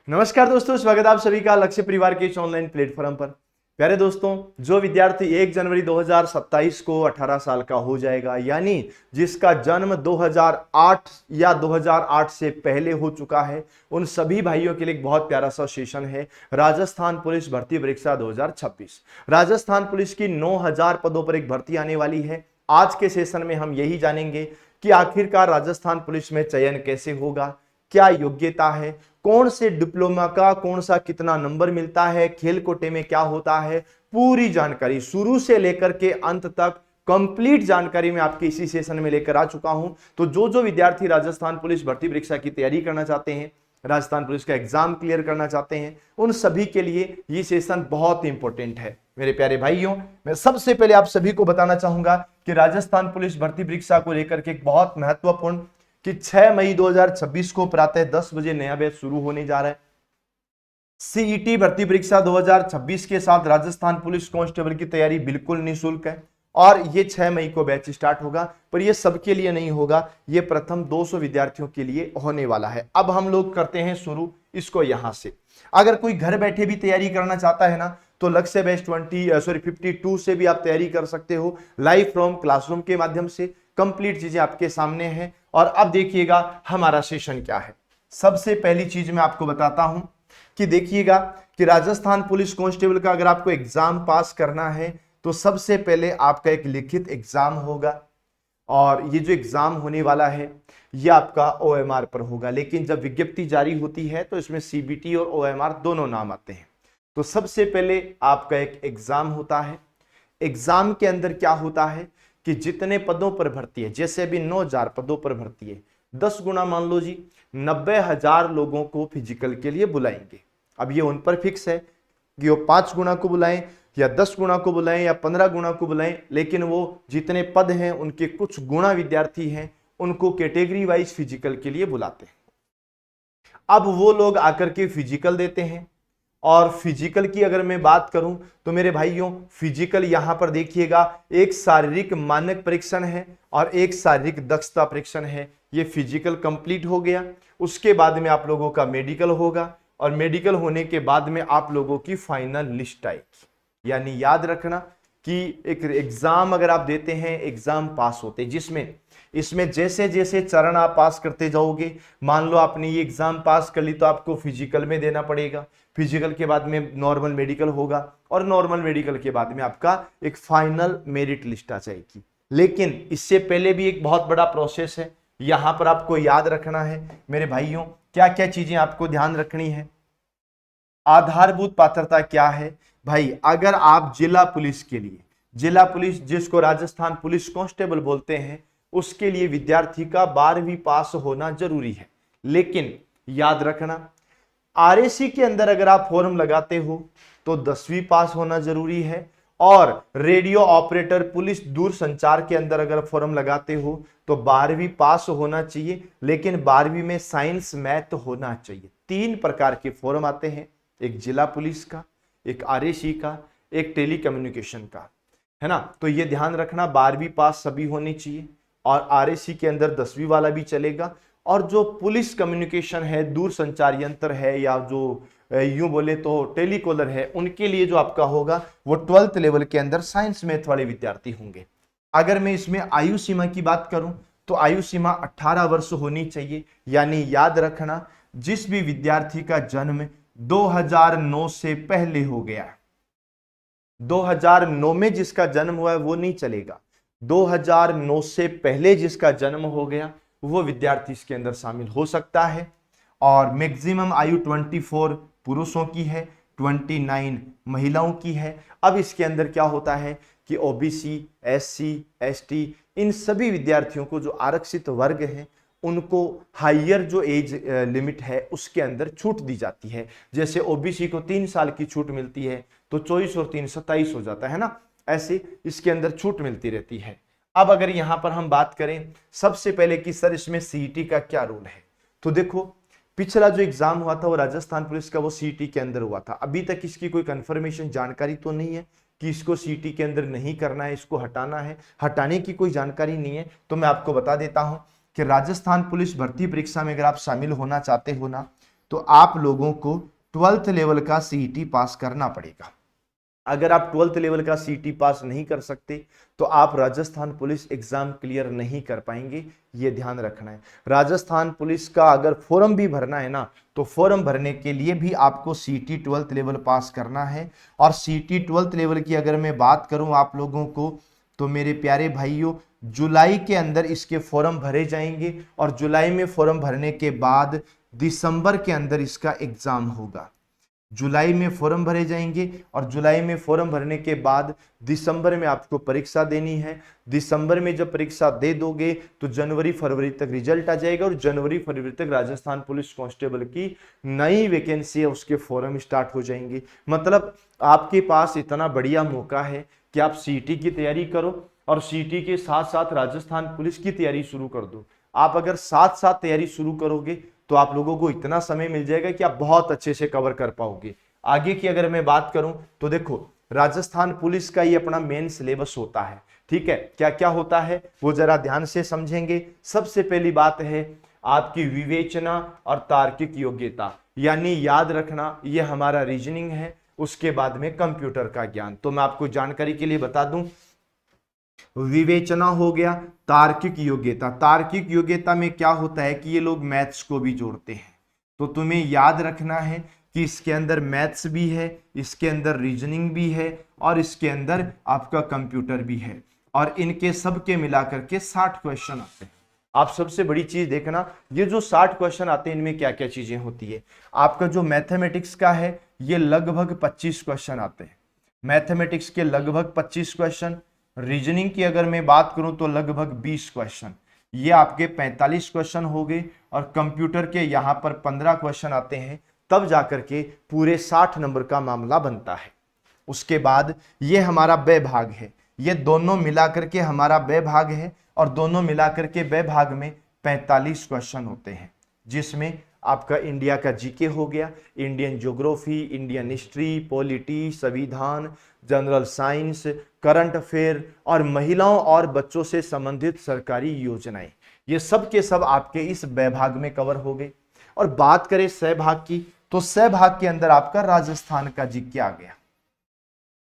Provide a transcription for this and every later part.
नमस्कार दोस्तों, स्वागत है आप सभी का लक्ष्य परिवार के इस ऑनलाइन प्लेटफॉर्म पर। प्यारे दोस्तों, जो विद्यार्थी 1 जनवरी 2027 को 18 साल का हो जाएगा, यानी जिसका जन्म 2008 या 2008 से पहले हो चुका है, उन सभी भाइयों के लिए एक बहुत प्यारा सा सेशन है राजस्थान पुलिस भर्ती परीक्षा 2026। राजस्थान पुलिस की 9000 पदों पर एक भर्ती आने वाली है। आज के सेशन में हम यही जानेंगे कि आखिरकार राजस्थान पुलिस में चयन कैसे होगा, क्या योग्यता है, कौन से डिप्लोमा का कौन सा कितना नंबर मिलता है, खेल कोटे में क्या होता है, पूरी जानकारी शुरू से लेकर के अंत तक कंप्लीट जानकारी मैं आपके इसी सेशन में लेकर आ चुका हूं। तो जो विद्यार्थी राजस्थान पुलिस भर्ती परीक्षा की तैयारी करना चाहते हैं, राजस्थान पुलिस का एग्जाम क्लियर करना चाहते हैं, उन सभी के लिए ये सेशन बहुत इंपॉर्टेंट है। मेरे प्यारे भाइयों, मैं सबसे पहले आप सभी को बताना चाहूंगा कि राजस्थान पुलिस भर्ती परीक्षा को लेकर के एक बहुत महत्वपूर्ण कि 6 मई 2026 को प्रातः 10 बजे नया बैच शुरू होने जा रहा है। सीईटी भर्ती परीक्षा 2026 के साथ राजस्थान पुलिस कांस्टेबल की तैयारी बिल्कुल निःशुल्क है और ये 6 मई को बैच स्टार्ट होगा, पर ये सबके लिए नहीं होगा, ये प्रथम 200 विद्यार्थियों के लिए होने वाला है। अब हम लोग करते हैं शुरू इसको यहां से। अगर कोई घर बैठे भी तैयारी करना चाहता है ना, तो लक्ष्य बैच 52 से भी आप तैयारी कर सकते हो, लाइव फ्रॉम क्लासरूम के माध्यम से। कंप्लीट चीजें आपके सामने हैं। और अब देखिएगा हमारा सेशन क्या है। सबसे पहली चीज मैं आपको बताता हूं कि देखिएगा कि राजस्थान पुलिस कांस्टेबल का अगर आपको एग्जाम पास करना है तो सबसे पहले आपका एक लिखित एग्जाम होगा और ये जो एग्जाम होने वाला है ये आपका ओएमआर पर होगा। लेकिन जब विज्ञप्ति जारी होती है तो इसमें सीबीटी और ओएमआर दोनों नाम आते हैं। तो सबसे पहले आपका एक एग्जाम होता है। एग्जाम के अंदर क्या होता है कि जितने पदों पर भर्ती है, जैसे अभी 9000 पदों पर भर्ती है, 10 गुना मान लो जी, 90,000 लोगों को फिजिकल के लिए बुलाएंगे। अब ये उन पर फिक्स है कि वो 5 गुना को बुलाएं या 10 गुना को बुलाएं या 15 गुना को बुलाएं, लेकिन वो जितने पद हैं उनके कुछ गुना विद्यार्थी हैं, उनको कैटेगरी वाइज फिजिकल के लिए बुलाते हैं। अब वो लोग आकर के फिजिकल देते हैं। और फिजिकल की अगर मैं बात करूं तो मेरे भाइयों, फिजिकल यहां पर देखिएगा एक शारीरिक मानक परीक्षण है और एक शारीरिक दक्षता परीक्षण है। ये फिजिकल कंप्लीट हो गया, उसके बाद में आप लोगों का मेडिकल होगा और मेडिकल होने के बाद में आप लोगों की फाइनल लिस्ट आएगी। यानी याद रखना कि एक एग्जाम अगर आप देते हैं, एग्जाम पास होते हैं, जिसमें इसमें जैसे जैसे चरण आप पास करते जाओगे, मान लो आपने ये एग्जाम पास कर ली तो आपको फिजिकल में देना पड़ेगा, फिजिकल के बाद में नॉर्मल मेडिकल होगा और नॉर्मल मेडिकल के बाद में आपका एक फाइनल मेरिट लिस्ट आ जाएगी। लेकिन इससे पहले भी एक बहुत बड़ा प्रोसेस है, यहां पर आपको याद रखना है मेरे भाइयों, क्या क्या चीजें आपको ध्यान रखनी है। आधारभूत पात्रता क्या है भाई, अगर आप जिला पुलिस के लिए, जिला पुलिस जिसको राजस्थान पुलिस कांस्टेबल बोलते हैं, उसके लिए विद्यार्थी का 12वीं पास होना जरूरी है। लेकिन याद रखना, आरएसी के अंदर अगर आप फॉर्म लगाते हो तो 10वीं पास होना जरूरी है और रेडियो ऑपरेटर पुलिस दूरसंचार के अंदर अगर फॉर्म लगाते हो तो 12वीं पास होना चाहिए। लेकिन 12वीं में साइंस मैथ होना चाहिए। 3 प्रकार के फॉर्म आते हैं, एक जिला पुलिस का, एक आरएसी का, एक टेलीकम्युनिकेशन का, है ना। तो ये ध्यान रखना, 12वीं पास सभी होनी चाहिए और आरएसी के अंदर 10वीं वाला भी चलेगा। और जो पुलिस कम्युनिकेशन है, दूर संचार यंत्र है, या जो यूं बोले तो टेलीकॉलर है, उनके लिए जो आपका होगा वो 12th लेवल के अंदर साइंस मैथ वाले विद्यार्थी होंगे। अगर मैं इसमें आयु सीमा की बात करूं तो आयु सीमा 18 वर्ष होनी चाहिए। यानी याद रखना, जिस भी विद्यार्थी का जन्म 2009 से पहले हो गया, 2009 में जिसका जन्म हुआ है वो नहीं चलेगा, 2009 से पहले जिसका जन्म हो गया वो विद्यार्थी इसके अंदर शामिल हो सकता है। और मैक्सिमम आयु 24 पुरुषों की है, 29 महिलाओं की है। अब इसके अंदर क्या होता है कि ओबीसी, एससी, एसटी, इन सभी विद्यार्थियों को जो आरक्षित वर्ग है उनको हायर जो एज लिमिट है उसके अंदर छूट दी जाती है। जैसे ओबीसी को 3 साल की छूट मिलती है तो 24 और 3 27 हो जाता है ना, ऐसे इसके अंदर छूट मिलती रहती है। अब अगर यहां पर हम बात करें सबसे पहले कि सर इसमें सीईटी का क्या रोल है, तो देखो पिछला जो एग्जाम हुआ था वो राजस्थान पुलिस का, वो सीईटी के अंदर हुआ था। अभी तक इसकी कोई कंफर्मेशन जानकारी तो नहीं है कि इसको सीईटी के अंदर नहीं करना है, इसको हटाना है, हटाने की कोई जानकारी नहीं है। तो मैं आपको बता देता हूं कि राजस्थान पुलिस भर्ती परीक्षा में अगर आप शामिल होना चाहते हो ना, तो आप लोगों को 12th लेवल का सीईटी पास करना पड़ेगा। अगर आप 12th लेवल का सीईटी पास नहीं कर सकते तो आप राजस्थान पुलिस एग्जाम क्लियर नहीं कर पाएंगे, ये ध्यान रखना है। राजस्थान पुलिस का अगर फॉर्म भी भरना है ना, तो फॉर्म भरने के लिए भी आपको सीईटी 12th लेवल पास करना है। और सीईटी 12th लेवल की अगर मैं बात करूं आप लोगों को, तो मेरे प्यारे भाइयों जुलाई के अंदर इसके फॉर्म भरे जाएंगे और जुलाई में फॉर्म भरने के बाद दिसंबर के अंदर इसका एग्जाम होगा। जुलाई में फॉर्म भरे जाएंगे और जुलाई में फॉर्म भरने के बाद दिसंबर में आपको परीक्षा देनी है। दिसंबर में जब परीक्षा दे दोगे तो जनवरी फरवरी तक रिजल्ट आ जाएगा और जनवरी फरवरी तक राजस्थान पुलिस कांस्टेबल की नई वैकेंसी है उसके फॉर्म स्टार्ट हो जाएंगे। मतलब आपके पास इतना बढ़िया मौका है कि आप सीईटी की तैयारी करो और सीईटी के साथ साथ राजस्थान पुलिस की तैयारी शुरू कर दो। आप अगर साथ साथ तैयारी शुरू करोगे तो आप लोगों को इतना समय मिल जाएगा कि आप बहुत अच्छे से कवर कर पाओगे। आगे की अगर मैं बात करूं तो देखो राजस्थान पुलिस का ये अपना मेन सिलेबस होता है, ठीक है। क्या क्या होता है वो जरा ध्यान से समझेंगे। सबसे पहली बात है आपकी विवेचना और तार्किक योग्यता, यानी याद रखना ये हमारा रीजनिंग है। उसके बाद में कंप्यूटर का ज्ञान। तो मैं आपको जानकारी के लिए बता दूं, विवेचना हो गया, तार्किक योग्यता। तार्किक योग्यता में क्या होता है कि ये लोग मैथ्स को भी जोड़ते हैं, तो तुम्हें याद रखना है कि इसके अंदर मैथ्स भी है, इसके अंदर रीजनिंग भी है और इसके अंदर आपका कंप्यूटर भी है और इनके सब के मिलाकर के 60 क्वेश्चन आते हैं। आप सबसे बड़ी चीज देखना, ये जो 60 क्वेश्चन आते हैं इनमें क्या क्या चीजें होती है। आपका जो मैथमेटिक्स का है ये लगभग 25 क्वेश्चन आते हैं, मैथमेटिक्स के लगभग 25 क्वेश्चन। रीजनिंग की अगर मैं बात करूं तो लगभग 20 क्वेश्चन, ये आपके 45 क्वेश्चन हो गए और कंप्यूटर के यहां पर 15 क्वेश्चन आते हैं, तब जाकर के पूरे 60 नंबर का मामला बनता है। उसके बाद ये हमारा ब भाग है, ये दोनों मिलाकर के हमारा ब भाग है और दोनों मिलाकर के ब भाग में 45 क्वेश्चन होते हैं, जिसमें आपका इंडिया का जीके हो गया, Indian geography, Indian history, polity, संविधान, जनरल साइंस, करंट अफेयर और महिलाओं और बच्चों से संबंधित सरकारी योजनाएं, ये सब के सब आपके इस ब भाग में कवर हो गए। और बात करें स भाग की, तो स भाग के अंदर आपका राजस्थान का जीके आ गया,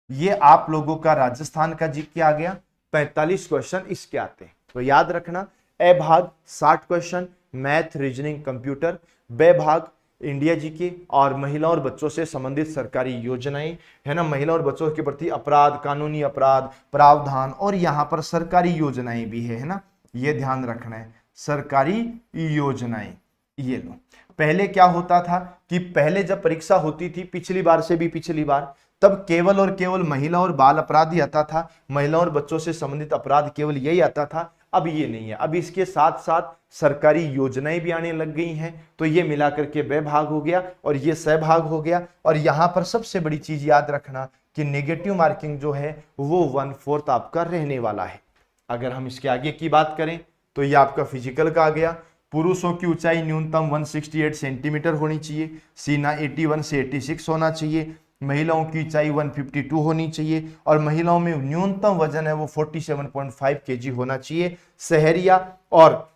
ये आप लोगों का राजस्थान का जीके आ गया। 45 क्वेश्चन इसके आते हैं, तो याद रखना ए भाग 60 क्वेश्चन मैथ रीजनिंग कंप्यूटर, ब भाग इंडिया जीके और महिला और बच्चों से संबंधित सरकारी योजनाएं, है ना, महिला और बच्चों के प्रति अपराध, कानूनी अपराध, प्रावधान और यहाँ पर सरकारी योजनाएं भी है ना, ये ध्यान रखना है। सरकारी योजनाएं, ये लो। पहले क्या होता था कि पहले जब परीक्षा होती थी पिछली बार से भी पिछली बार, तब केवल और केवल महिला और बाल अपराध ही आता था, महिला और बच्चों से संबंधित अपराध केवल यही आता था। अब ये नहीं है, अब इसके साथ साथ सरकारी योजनाएं भी आने लग गई हैं, तो ये मिलाकर के ब भाग हो गया और ये स भाग हो गया। और यहां पर सबसे बड़ी चीज याद रखना कि नेगेटिव मार्किंग जो है वो 1/4 आपका रहने वाला है। अगर हम इसके आगे की बात करें तो ये आपका फिजिकल का आ गया। पुरुषों की ऊंचाई न्यूनतम 168 सेंटीमीटर होनी चाहिए, सीना 81 से 86 होना चाहिए, महिलाओं की ऊंचाई 152 होनी चाहिए और महिलाओं में न्यूनतम वजन है वो 47.5 केजी होना चाहिए। सहरिया और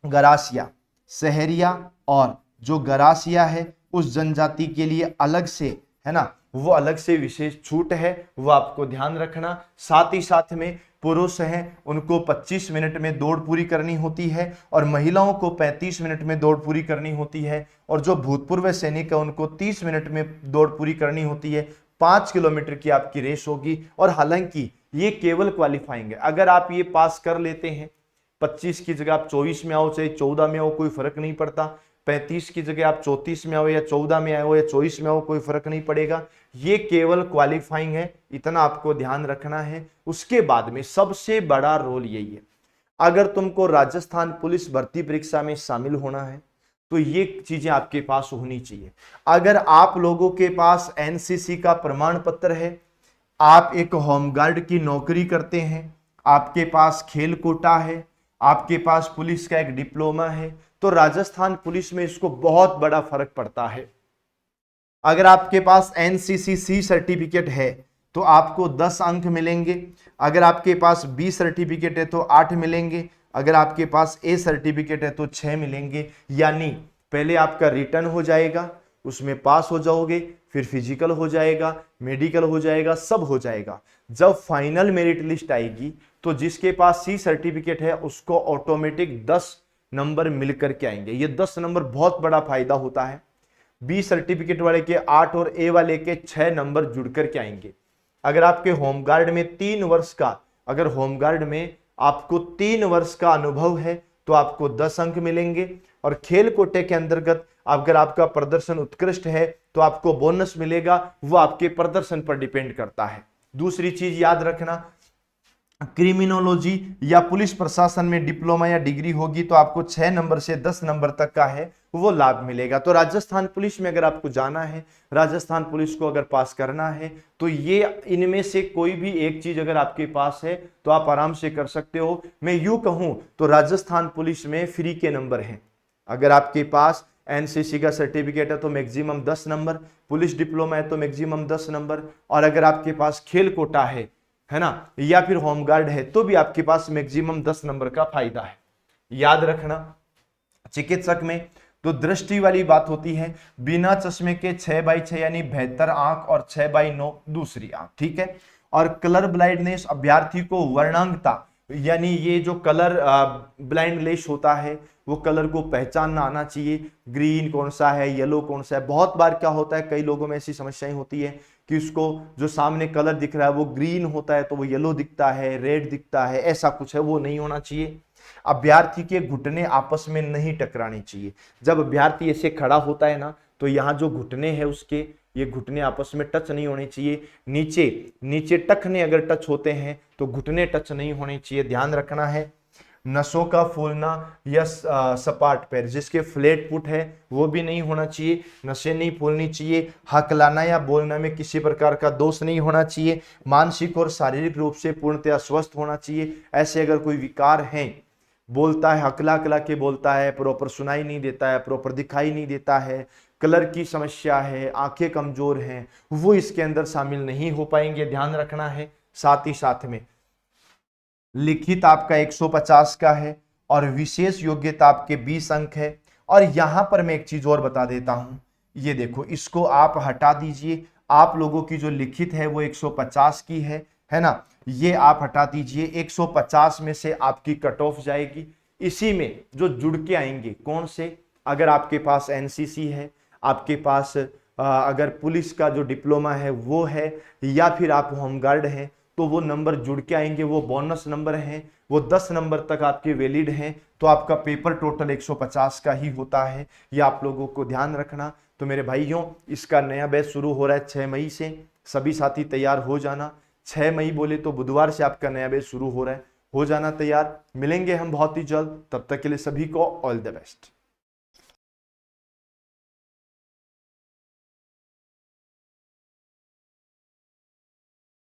गरासिया, सहरिया और जो गरासिया है उस जनजाति के लिए अलग से, है ना, वो अलग से विशेष छूट है, वो आपको ध्यान रखना। साथ ही साथ में पुरुष हैं उनको 25 मिनट में दौड़ पूरी करनी होती है और महिलाओं को 35 मिनट में दौड़ पूरी करनी होती है और जो भूतपूर्व सैनिक है उनको 30 मिनट में दौड़ पूरी करनी होती है। 5 किलोमीटर की आपकी रेस होगी और हालांकि ये केवल क्वालिफाइंग है, अगर आप ये पास कर लेते हैं 25 की जगह आप 24 में आओ चाहे 14 में आओ कोई फर्क नहीं पड़ता, 35 की जगह आप 34 में आओ या 14 में आओ या 24 में आओ कोई फर्क नहीं पड़ेगा, ये केवल क्वालिफाइंग है, इतना आपको ध्यान रखना है। उसके बाद में सबसे बड़ा रोल यही है, अगर तुमको राजस्थान पुलिस भर्ती परीक्षा में शामिल होना है तो ये चीजें आपके पास होनी चाहिए। अगर आप लोगों के पास एनसीसी का प्रमाण पत्र है, आप एक होमगार्ड की नौकरी करते हैं, आपके पास खेल कोटा है, आपके पास पुलिस का एक डिप्लोमा है, तो राजस्थान पुलिस में इसको बहुत बड़ा फर्क पड़ता है। अगर आपके पास एनसीसी सी सर्टिफिकेट है तो आपको 10 अंक मिलेंगे, अगर आपके पास बी सर्टिफिकेट है तो 8 मिलेंगे, अगर आपके पास ए सर्टिफिकेट है तो 6 मिलेंगे। यानी पहले आपका रिटर्न हो जाएगा, उसमें पास हो जाओगे, फिर फिजिकल हो जाएगा, मेडिकल हो जाएगा, सब हो जाएगा। जब फाइनल मेरिट लिस्ट आएगी तो जिसके पास सी सर्टिफिकेट है उसको ऑटोमेटिक 10 नंबर मिलकर के आएंगे। ये 10 नंबर बहुत बड़ा फायदा होता है। बी सर्टिफिकेट वाले के 8 और ए वाले के 6 नंबर जुड़ करके आएंगे। अगर आपके होमगार्ड में 3 वर्ष का, अगर होमगार्ड में आपको 3 वर्ष का अनुभव है तो आपको 10 अंक मिलेंगे। और खेल कोटे के अंतर्गत अगर आपका प्रदर्शन उत्कृष्ट है तो आपको बोनस मिलेगा, वो आपके प्रदर्शन पर डिपेंड करता है। दूसरी चीज याद रखना, क्रिमिनोलॉजी या पुलिस प्रशासन में डिप्लोमा या डिग्री होगी तो आपको 6 नंबर से 10 नंबर तक का है वो लाभ मिलेगा। तो राजस्थान पुलिस में अगर आपको जाना है, राजस्थान पुलिस को अगर पास करना है तो ये इनमें से कोई भी एक चीज अगर आपके पास है तो आप आराम से कर सकते हो। मैं यूं कहूं तो राजस्थान पुलिस में फ्री के नंबर हैं। अगर आपके पास एनसीसी का सर्टिफिकेट है तो मैक्सिमम 10 नंबर, पुलिस डिप्लोमा है तो मैक्सिमम 10 नंबर, और अगर आपके पास खेल कोटा है ना, या फिर होमगार्ड है तो भी आपके पास मैक्सिमम 10 नंबर का फायदा है। याद रखना, चिकित्सक में तो दृष्टि वाली बात होती है, बिना चश्मे के 6/6 यानी 72 आंख और 6/9 दूसरी आंख, ठीक है। और कलर ब्लाइंडनेस, अभ्यर्थी को वर्णांगता यानी ये जो कलर ब्लाइंडनेस होता है वो कलर को पहचानना आना चाहिए, ग्रीन कौन सा है, येलो कौन सा है। बहुत बार क्या होता है, कई लोगों में ऐसी समस्याएं होती है कि उसको जो सामने कलर दिख रहा है वो ग्रीन होता है तो वो येलो दिखता है, रेड दिखता है, ऐसा कुछ है, वो नहीं होना चाहिए। अभ्यर्थी के घुटने आपस में नहीं टकराने चाहिए। जब अभ्यर्थी ऐसे खड़ा होता है ना तो यहाँ जो घुटने हैं उसके, ये घुटने आपस में टच नहीं होने चाहिए। नीचे नीचे टखने अगर टच होते हैं तो घुटने टच नहीं होने चाहिए, ध्यान रखना है। नसों का फूलना या सपाट पैर, जिसके फ्लैट फुट है वो भी नहीं होना चाहिए, नसें नहीं फूलनी चाहिए। हकलाना या बोलना में किसी प्रकार का दोष नहीं होना चाहिए। मानसिक और शारीरिक रूप से पूर्णतः स्वस्थ होना चाहिए। ऐसे अगर कोई विकार हैं, बोलता है हकला हकला के बोलता है, प्रॉपर सुनाई नहीं देता है, प्रॉपर दिखाई नहीं देता है, कलर की समस्या है, आंखें कमजोर हैं, वो इसके अंदर शामिल नहीं हो पाएंगे, ध्यान रखना है। साथ ही साथ में लिखित आपका 150 का है और विशेष योग्यता आपके 20 अंक है। और यहां पर मैं एक चीज और बता देता हूं, ये देखो इसको आप हटा दीजिए। आप लोगों की जो लिखित है वो 150 की है ना, ये आप हटा दीजिए। 150 में से आपकी कट ऑफ जाएगी। इसी में जो जुड़ के आएंगे कौन से, अगर आपके पास एनसीसी है, आपके पास अगर पुलिस का जो डिप्लोमा है वो है, या फिर आप होमगार्ड हैं, तो वो नंबर जुड़ के आएंगे, वो बोनस नंबर हैं, वो 10 नंबर तक आपके वैलिड हैं। तो आपका पेपर टोटल 150 का ही होता है, ये आप लोगों को ध्यान रखना। तो मेरे भाइयों, इसका नया बैच शुरू हो रहा है 6 मई से, सभी साथी तैयार हो जाना। 6 मई बोले तो बुधवार से आपका नया बैच शुरू हो रहा है, हो जाना तैयार। मिलेंगे हम बहुत ही जल्द, तब तक के लिए सभी को ऑल द बेस्ट।